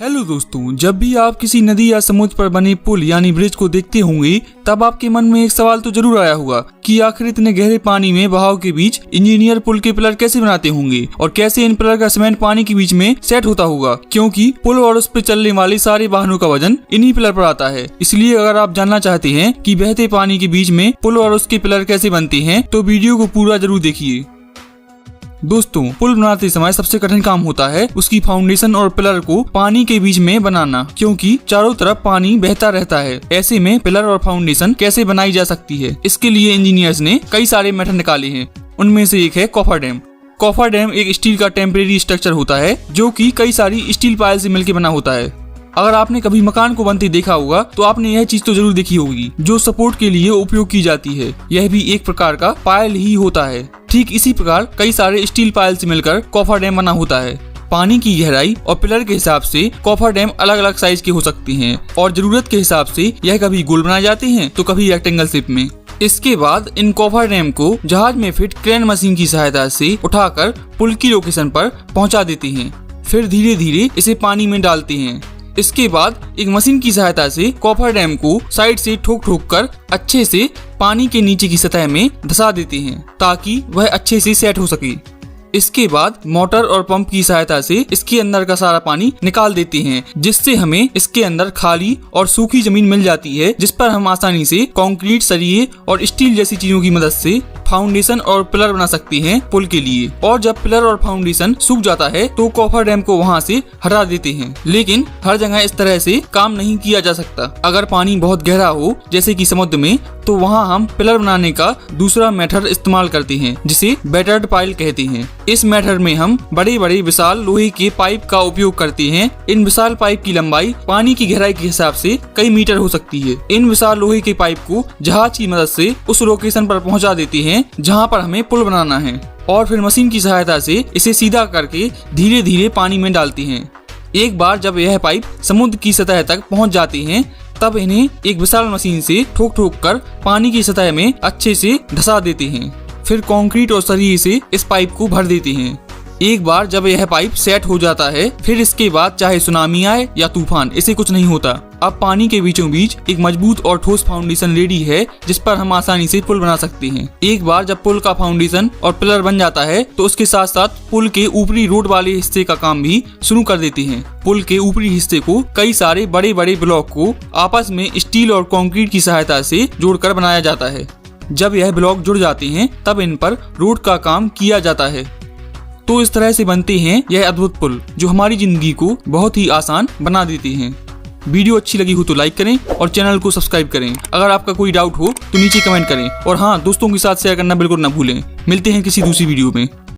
Hello दोस्तों, जब भी आप किसी नदी या समुद्र पर बने पुल यानी ब्रिज को देखते होंगे तब आपके मन में एक सवाल तो जरूर आया होगा कि आखिर इतने गहरे पानी में बहाव के बीच इंजीनियर पुल के पिलर कैसे बनाते होंगे और कैसे इन पिलर का सीमेंट पानी के बीच में सेट होता होगा, क्योंकि पुल और उस पर चलने वाले सारे वाहनों का वजन इन्हीं पिलर पर आता है। इसलिए अगर आप जानना चाहते हैं कि बहते पानी के बीच में पुल और उसके पिलर कैसे बनते हैं तो वीडियो को पूरा जरूर देखिए। दोस्तों, पुल बनाते समय सबसे कठिन काम होता है उसकी फाउंडेशन और पिलर को पानी के बीच में बनाना, क्योंकि चारों तरफ पानी बहता रहता है। ऐसे में पिलर और फाउंडेशन कैसे बनाई जा सकती है, इसके लिए इंजीनियर्स ने कई सारे मेथड निकाले हैं। उनमें से एक है कॉफर डैम। कॉफर डैम एक स्टील का टेम्परेरी स्ट्रक्चर होता है जो कि कई सारी स्टील पायल से मिलकर बना होता है। अगर आपने कभी मकान को बनते देखा होगा तो आपने यह चीज तो जरूर देखी होगी जो सपोर्ट के लिए उपयोग की जाती है। यह भी एक प्रकार का पायल ही होता है। ठीक इसी प्रकार कई सारे स्टील पायल से मिलकर कॉफर डैम बना होता है। पानी की गहराई और पिलर के हिसाब से कॉफर डैम अलग अलग साइज के हो सकते हैं और जरूरत के हिसाब से यह कभी गोल बनाए जाते हैं तो कभी रेक्टेंगल शेप में। इसके बाद इन कॉफर डैम को जहाज में फिट क्रेन मशीन की सहायता से उठाकर पुल की लोकेशन पर पहुंचा देते हैं। फिर धीरे धीरे इसे पानी में डालते हैं। इसके बाद एक मशीन की सहायता से कॉफर डैम को साइड से ठोक ठोक कर अच्छे से पानी के नीचे की सतह में धंसा देते हैं ताकि वह अच्छे से सेट हो सके। इसके बाद मोटर और पंप की सहायता से इसके अंदर का सारा पानी निकाल देते हैं, जिससे हमें इसके अंदर खाली और सूखी जमीन मिल जाती है, जिस पर हम आसानी से कंक्रीट, सरिये और स्टील जैसी चीजों की मदद से फाउंडेशन और पिलर बना सकते हैं पुल के लिए। और जब पिलर और फाउंडेशन सूख जाता है तो कॉफर डैम को वहां से हटा देते हैं। लेकिन हर जगह इस तरह से काम नहीं किया जा सकता। अगर पानी बहुत गहरा हो जैसे कि समुद्र में तो वहां हम पिलर बनाने का दूसरा मेथड इस्तेमाल करते हैं जिसे बैटर्ड पाइल कहते हैं। इस मेथड में हम बड़े बड़े विशाल लोहे के पाइप का उपयोग करते हैं। इन विशाल पाइप की लंबाई पानी की गहराई के हिसाब से कई मीटर हो सकती है। इन विशाल लोहे के पाइप को जहाज की मदद से उस लोकेशन पर पहुंचा देते हैं जहां पर हमें पुल बनाना है और फिर मशीन की सहायता से इसे सीधा करके धीरे धीरे पानी में डालते हैं। एक बार जब यह पाइप समुद्र की सतह तक पहुंच जाते हैं तब इन्हें एक विशाल मशीन से ठोक ठोक कर पानी की सतह में अच्छे से धंसा देते हैं। फिर कंक्रीट और सरिये से इस पाइप को भर देते हैं। एक बार जब यह पाइप सेट हो जाता है फिर इसके बाद चाहे सुनामी आए या तूफान, इसे कुछ नहीं होता। अब पानी के बीचों बीच एक मजबूत और ठोस फाउंडेशन रेडी है जिस पर हम आसानी से पुल बना सकते हैं। एक बार जब पुल का फाउंडेशन और पिलर बन जाता है तो उसके साथ साथ पुल के ऊपरी रोड वाले हिस्से का काम भी शुरू कर देते हैं। पुल के ऊपरी हिस्से को कई सारे बड़े बड़े ब्लॉक को आपस में स्टील और कंक्रीट की सहायता से जोड़कर बनाया जाता है। जब यह ब्लॉक जुड़ जाते हैं तब इन पर रोड का काम किया जाता है। तो इस तरह से बनते हैं यह अद्भुत पुल जो हमारी जिंदगी को बहुत ही आसान बना देते हैं। वीडियो अच्छी लगी हो तो लाइक करें और चैनल को सब्सक्राइब करें। अगर आपका कोई डाउट हो तो नीचे कमेंट करें और हाँ, दोस्तों के साथ शेयर करना बिल्कुल ना भूलें। मिलते हैं किसी दूसरी वीडियो में।